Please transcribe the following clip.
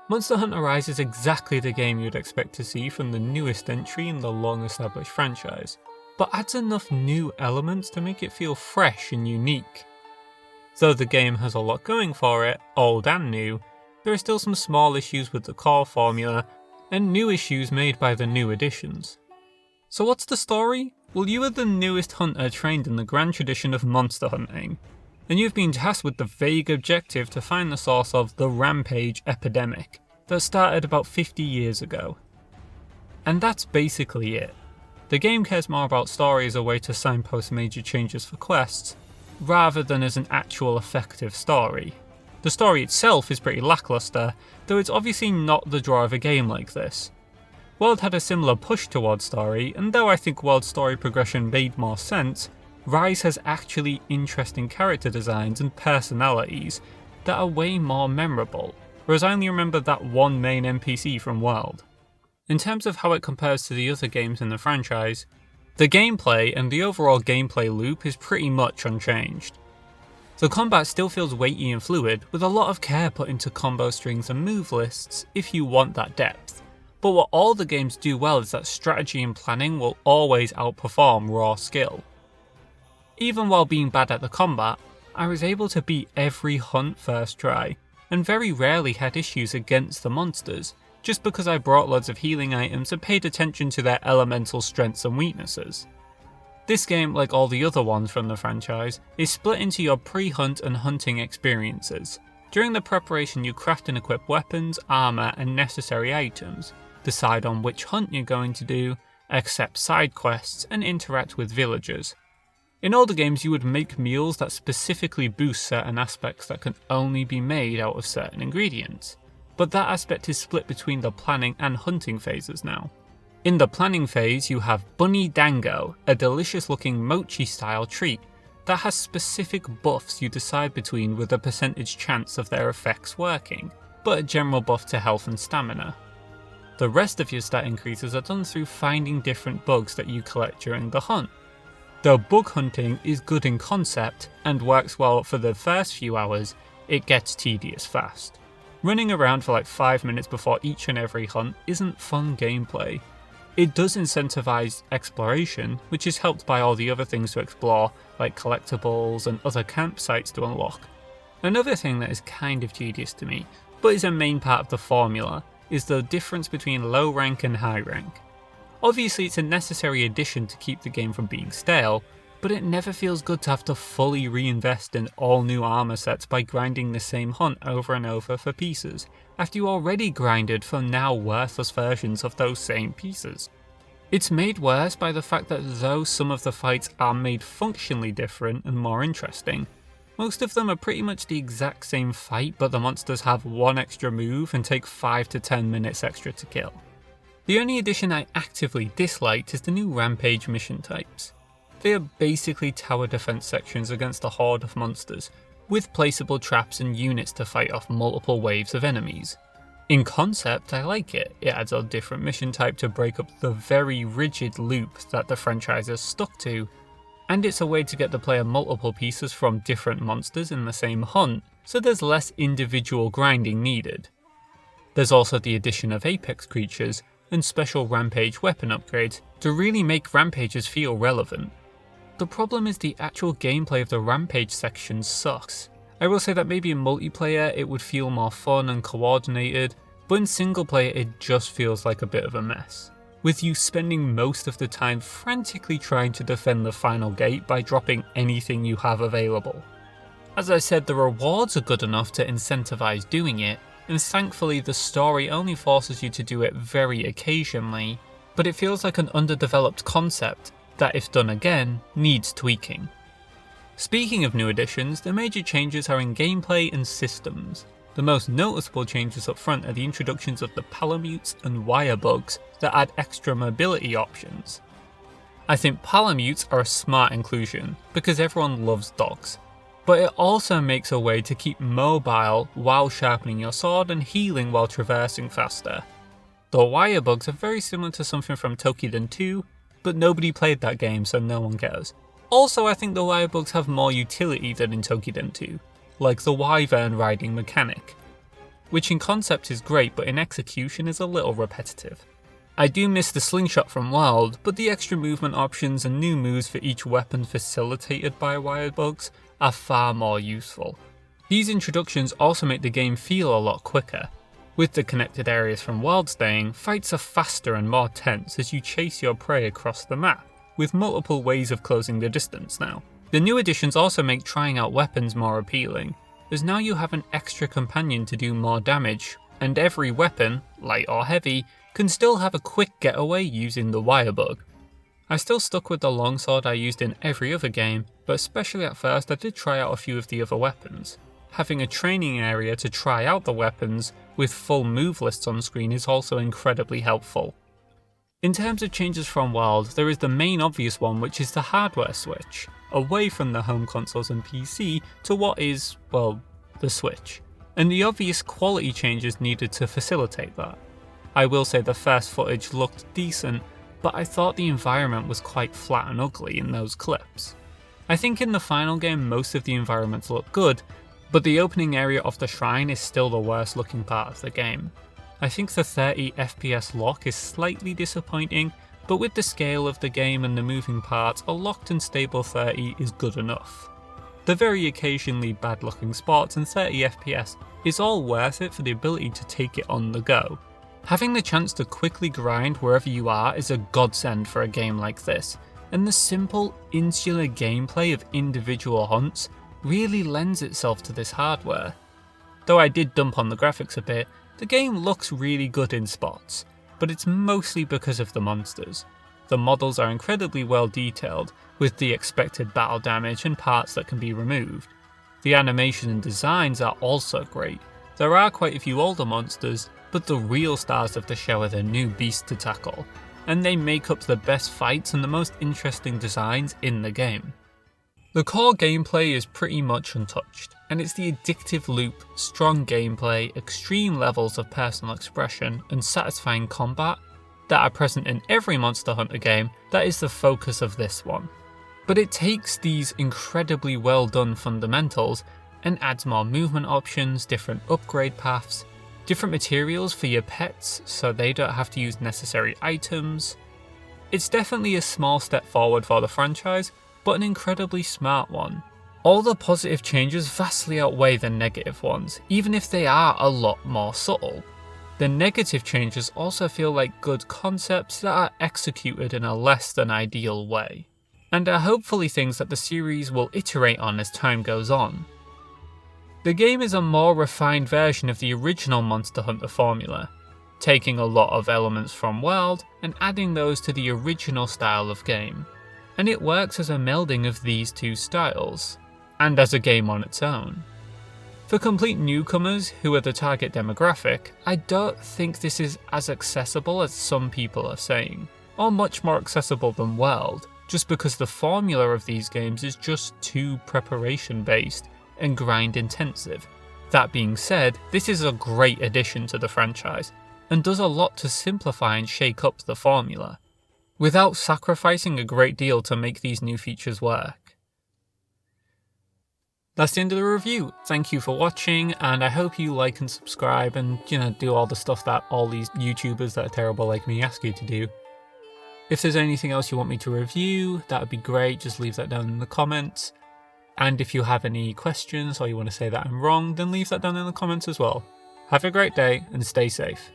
Monster Hunter Rise is exactly the game you'd expect to see from the newest entry in the long-established franchise, but adds enough new elements to make it feel fresh and unique. Though the game has a lot going for it, old and new, there are still some small issues with the core formula, and new issues made by the new additions. So what's the story? Well, you are the newest hunter trained in the grand tradition of monster hunting, and you've been tasked with the vague objective to find the source of the Rampage epidemic that started about 50 years ago. And that's basically it. The game cares more about story as a way to signpost major changes for quests, rather than as an actual effective story. The story itself is pretty lackluster, though it's obviously not the draw of a game like this. World had a similar push towards story, and though I think World's story progression made more sense, Rise has actually interesting character designs and personalities that are way more memorable, whereas I only remember that one main NPC from World. In terms of how it compares to the other games in the franchise, the gameplay and the overall gameplay loop is pretty much unchanged. The combat still feels weighty and fluid, with a lot of care put into combo strings and move lists if you want that depth. But what all the games do well is that strategy and planning will always outperform raw skill. Even while being bad at the combat, I was able to beat every hunt first try, and very rarely had issues against the monsters, just because I brought loads of healing items and paid attention to their elemental strengths and weaknesses. This game, like all the other ones from the franchise, is split into your pre-hunt and hunting experiences. During the preparation you craft and equip weapons, armour and necessary items, decide on which hunt you're going to do, accept side quests and interact with villagers. In older games you would make meals that specifically boost certain aspects that can only be made out of certain ingredients, but that aspect is split between the planning and hunting phases now. In the planning phase you have Bunny Dango, a delicious looking mochi style treat that has specific buffs you decide between with a percentage chance of their effects working, but a general buff to health and stamina. The rest of your stat increases are done through finding different bugs that you collect during the hunt. Though bug hunting is good in concept and works well for the first few hours, it gets tedious fast. Running around for like 5 minutes before each and every hunt isn't fun gameplay. It does incentivize exploration, which is helped by all the other things to explore, like collectibles and other campsites to unlock. Another thing that is kind of tedious to me, but is a main part of the formula, is the difference between low rank and high rank. Obviously it's a necessary addition to keep the game from being stale, but it never feels good to have to fully reinvest in all new armor sets by grinding the same hunt over and over for pieces, after you already grinded for now worthless versions of those same pieces. It's made worse by the fact that though some of the fights are made functionally different and more interesting, most of them are pretty much the exact same fight, but the monsters have one extra move and take 5 to 10 minutes extra to kill. The only addition I actively disliked is the new Rampage mission types. They are basically tower defense sections against a horde of monsters, with placeable traps and units to fight off multiple waves of enemies. In concept, I like it. It adds a different mission type to break up the very rigid loop that the franchise has stuck to, and it's a way to get the player multiple pieces from different monsters in the same hunt, so there's less individual grinding needed. There's also the addition of apex creatures and special Rampage weapon upgrades to really make Rampages feel relevant. The problem is the actual gameplay of the Rampage section sucks. I will say that maybe in multiplayer it would feel more fun and coordinated, but in single player it just feels like a bit of a mess, with you spending most of the time frantically trying to defend the final gate by dropping anything you have available. As I said, the rewards are good enough to incentivize doing it, and thankfully the story only forces you to do it very occasionally, but it feels like an underdeveloped concept that, if done again, needs tweaking. Speaking of new additions, the major changes are in gameplay and systems. The most noticeable changes up front are the introductions of the palamutes and wire bugs that add extra mobility options. I think palamutes are a smart inclusion, because everyone loves dogs, but it also makes a way to keep mobile while sharpening your sword and healing while traversing faster. The wire bugs are very similar to something from Tokiden 2, but nobody played that game so no one cares. Also, I think the wire bugs have more utility than in Tokiden 2, like the wyvern riding mechanic. which in concept is great but in execution is a little repetitive. I do miss the slingshot from Wild, but the extra movement options and new moves for each weapon facilitated by wire bugs are far more useful. These introductions also make the game feel a lot quicker. With the connected areas from Wild staying, fights are faster and more tense as you chase your prey across the map, with multiple ways of closing the distance now. The new additions also make trying out weapons more appealing, as now you have an extra companion to do more damage, and every weapon, light or heavy, can still have a quick getaway using the wire bug. I still stuck with the longsword I used in every other game, but especially at first I did try out a few of the other weapons. Having a training area to try out the weapons with full move lists on screen is also incredibly helpful. In terms of changes from Wild, there is the main obvious one, which is the hardware switch, away from the home consoles and PC to what is, well, the Switch, and the obvious quality changes needed to facilitate that. I will say the first footage looked decent, but I thought the environment was quite flat and ugly in those clips. I think in the final game most of the environments look good, but the opening area of the shrine is still the worst looking part of the game. I think the 30 FPS lock is slightly disappointing, but with the scale of the game and the moving parts, a locked and stable 30 is good enough. The very occasionally bad looking spots and 30 FPS is all worth it for the ability to take it on the go. Having the chance to quickly grind wherever you are is a godsend for a game like this, and the simple, insular gameplay of individual hunts really lends itself to this hardware. Though I did dump on the graphics a bit, the game looks really good in spots, but it's mostly because of the monsters. The models are incredibly well detailed, with the expected battle damage and parts that can be removed. The animation and designs are also great. There are quite a few older monsters, but the real stars of the show are the new beasts to tackle, and they make up the best fights and the most interesting designs in the game. The core gameplay is pretty much untouched, and it's the addictive loop, strong gameplay, extreme levels of personal expression, and satisfying combat that are present in every Monster Hunter game that is the focus of this one. But it takes these incredibly well done fundamentals and adds more movement options, different upgrade paths, different materials for your pets so they don't have to use necessary items. It's definitely a small step forward for the franchise, but an incredibly smart one. All the positive changes vastly outweigh the negative ones, even if they are a lot more subtle. The negative changes also feel like good concepts that are executed in a less than ideal way, and are hopefully things that the series will iterate on as time goes on. The game is a more refined version of the original Monster Hunter formula, taking a lot of elements from World and adding those to the original style of game, and it works as a melding of these two styles, and as a game on its own. For complete newcomers who are the target demographic, I don't think this is as accessible as some people are saying, or much more accessible than World, just because the formula of these games is just too preparation based and grind intensive. That being said, this is a great addition to the franchise, and does a lot to simplify and shake up the formula, without sacrificing a great deal to make these new features work. That's the end of the review. Thank you for watching, and I hope you like and subscribe and, do all the stuff that all these YouTubers that are terrible like me ask you to do. If there's anything else you want me to review, that would be great. Just leave that down in the comments. And if you have any questions or you want to say that I'm wrong, then leave that down in the comments as well. Have a great day and stay safe.